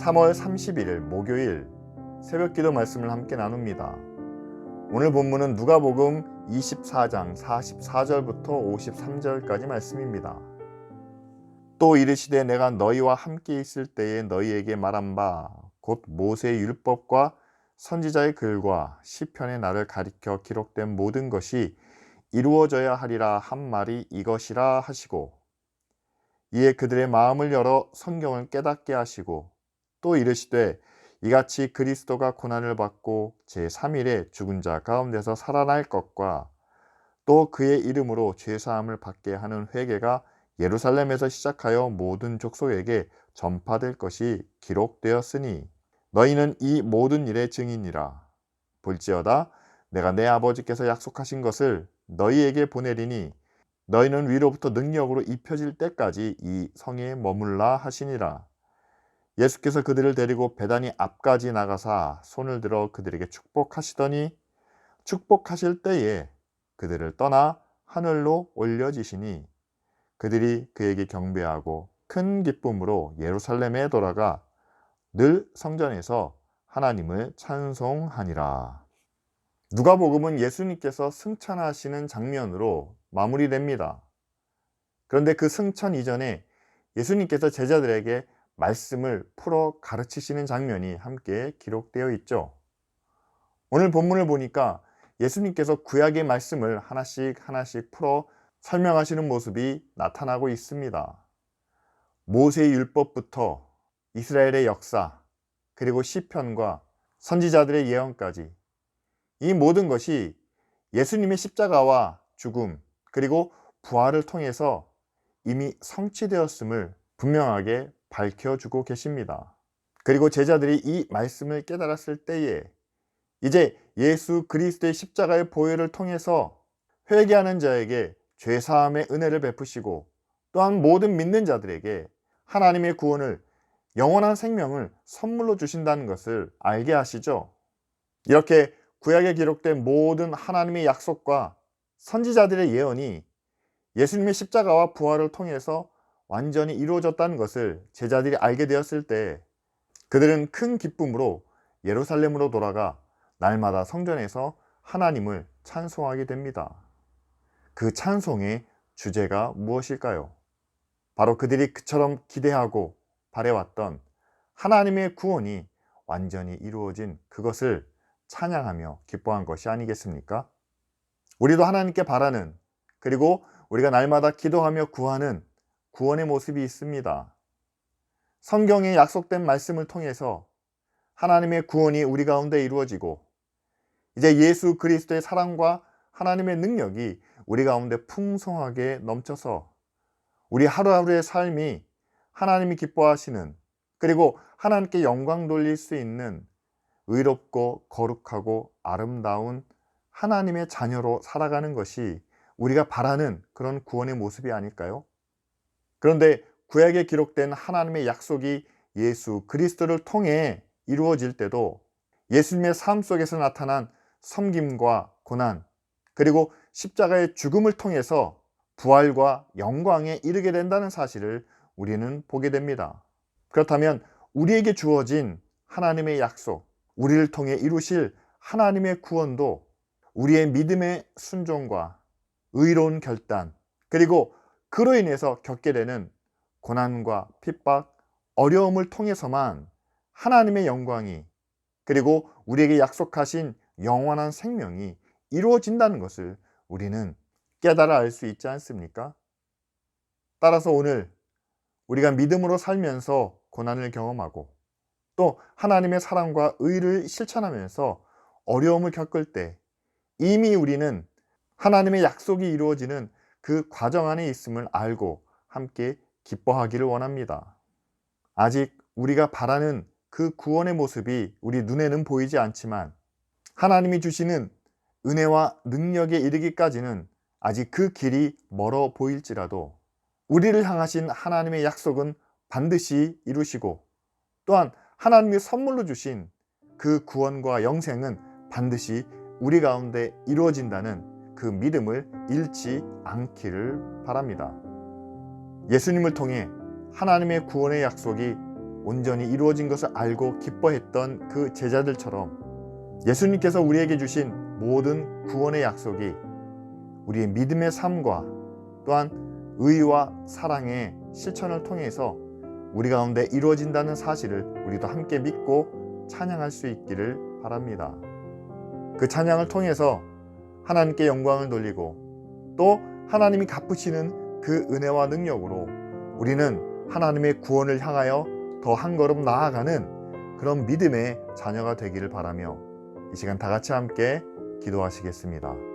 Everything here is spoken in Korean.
3월 31일 목요일 새벽기도 말씀을 함께 나눕니다. 오늘 본문은 누가복음 24장 44절부터 53절까지 말씀입니다. 또 이르시되 내가 너희와 함께 있을 때에 너희에게 말한 바 곧 모세의 율법과 선지자의 글과 시편의 나를 가리켜 기록된 모든 것이 이루어져야 하리라 한 말이 이것이라 하시고, 이에 그들의 마음을 열어 성경을 깨닫게 하시고, 또 이르시되 이같이 그리스도가 고난을 받고 제3일에 죽은 자 가운데서 살아날 것과 또 그의 이름으로 죄사함을 받게 하는 회개가 예루살렘에서 시작하여 모든 족속에게 전파될 것이 기록되었으니 너희는 이 모든 일의 증인이라. 볼지어다 내가 내 아버지께서 약속하신 것을 너희에게 보내리니 너희는 위로부터 능력으로 입혀질 때까지 이 성에 머물라 하시니라. 예수께서 그들을 데리고 베다니 앞까지 나가사 손을 들어 그들에게 축복하시더니 축복하실 때에 그들을 떠나 하늘로 올려지시니 그들이 그에게 경배하고 큰 기쁨으로 예루살렘에 돌아가 늘 성전에서 하나님을 찬송하니라. 누가복음은 예수님께서 승천하시는 장면으로 마무리됩니다. 그런데 그 승천 이전에 예수님께서 제자들에게 말씀을 풀어 가르치시는 장면이 함께 기록되어 있죠. 오늘 본문을 보니까 예수님께서 구약의 말씀을 하나씩 풀어 설명하시는 모습이 나타나고 있습니다. 모세의 율법부터 이스라엘의 역사, 그리고 시편과 선지자들의 예언까지 이 모든 것이 예수님의 십자가와 죽음 그리고 부활을 통해서 이미 성취되었음을 분명하게 밝혀주고 계십니다. 그리고 제자들이 이 말씀을 깨달았을 때에 이제 예수 그리스도의 십자가의 보혈을 통해서 회개하는 자에게 죄사함의 은혜를 베푸시고 또한 모든 믿는 자들에게 하나님의 구원을, 영원한 생명을 선물로 주신다는 것을 알게 하시죠. 이렇게 구약에 기록된 모든 하나님의 약속과 선지자들의 예언이 예수님의 십자가와 부활을 통해서 완전히 이루어졌다는 것을 제자들이 알게 되었을 때 그들은 큰 기쁨으로 예루살렘으로 돌아가 날마다 성전에서 하나님을 찬송하게 됩니다. 그 찬송의 주제가 무엇일까요? 바로 그들이 그처럼 기대하고 바래왔던 하나님의 구원이 완전히 이루어진 그것을 찬양하며 기뻐한 것이 아니겠습니까? 우리도 하나님께 바라는, 그리고 우리가 날마다 기도하며 구하는 구원의 모습이 있습니다. 성경에 약속된 말씀을 통해서 하나님의 구원이 우리 가운데 이루어지고 이제 예수 그리스도의 사랑과 하나님의 능력이 우리 가운데 풍성하게 넘쳐서 우리 하루하루의 삶이 하나님이 기뻐하시는, 그리고 하나님께 영광 돌릴 수 있는 의롭고 거룩하고 아름다운 하나님의 자녀로 살아가는 것이 우리가 바라는 그런 구원의 모습이 아닐까요? 그런데 구약에 기록된 하나님의 약속이 예수 그리스도를 통해 이루어질 때도 예수님의 삶 속에서 나타난 섬김과 고난, 그리고 십자가의 죽음을 통해서 부활과 영광에 이르게 된다는 사실을 우리는 보게 됩니다. 그렇다면 우리에게 주어진 하나님의 약속, 우리를 통해 이루실 하나님의 구원도 우리의 믿음의 순종과 의로운 결단, 그리고 그로 인해서 겪게 되는 고난과 핍박, 어려움을 통해서만 하나님의 영광이, 그리고 우리에게 약속하신 영원한 생명이 이루어진다는 것을 우리는 깨달아 알 수 있지 않습니까? 따라서 오늘 우리가 믿음으로 살면서 고난을 경험하고 또 하나님의 사랑과 의를 실천하면서 어려움을 겪을 때 이미 우리는 하나님의 약속이 이루어지는 그 과정 안에 있음을 알고 함께 기뻐하기를 원합니다. 아직 우리가 바라는 그 구원의 모습이 우리 눈에는 보이지 않지만 하나님이 주시는 은혜와 능력에 이르기까지는 아직 그 길이 멀어 보일지라도 우리를 향하신 하나님의 약속은 반드시 이루시고 또한 하나님이 선물로 주신 그 구원과 영생은 반드시 우리 가운데 이루어진다는 그 믿음을 잃지 않기를 바랍니다. 예수님을 통해 하나님의 구원의 약속이 온전히 이루어진 것을 알고 기뻐했던 그 제자들처럼 예수님께서 우리에게 주신 모든 구원의 약속이 우리의 믿음의 삶과 또한 의와 사랑의 실천을 통해서 우리 가운데 이루어진다는 사실을 우리도 함께 믿고 찬양할 수 있기를 바랍니다. 그 찬양을 통해서 하나님께 영광을 돌리고 또 하나님이 갚으시는 그 은혜와 능력으로 우리는 하나님의 구원을 향하여 더 한 걸음 나아가는 그런 믿음의 자녀가 되기를 바라며 이 시간 다 같이 함께 기도하시겠습니다.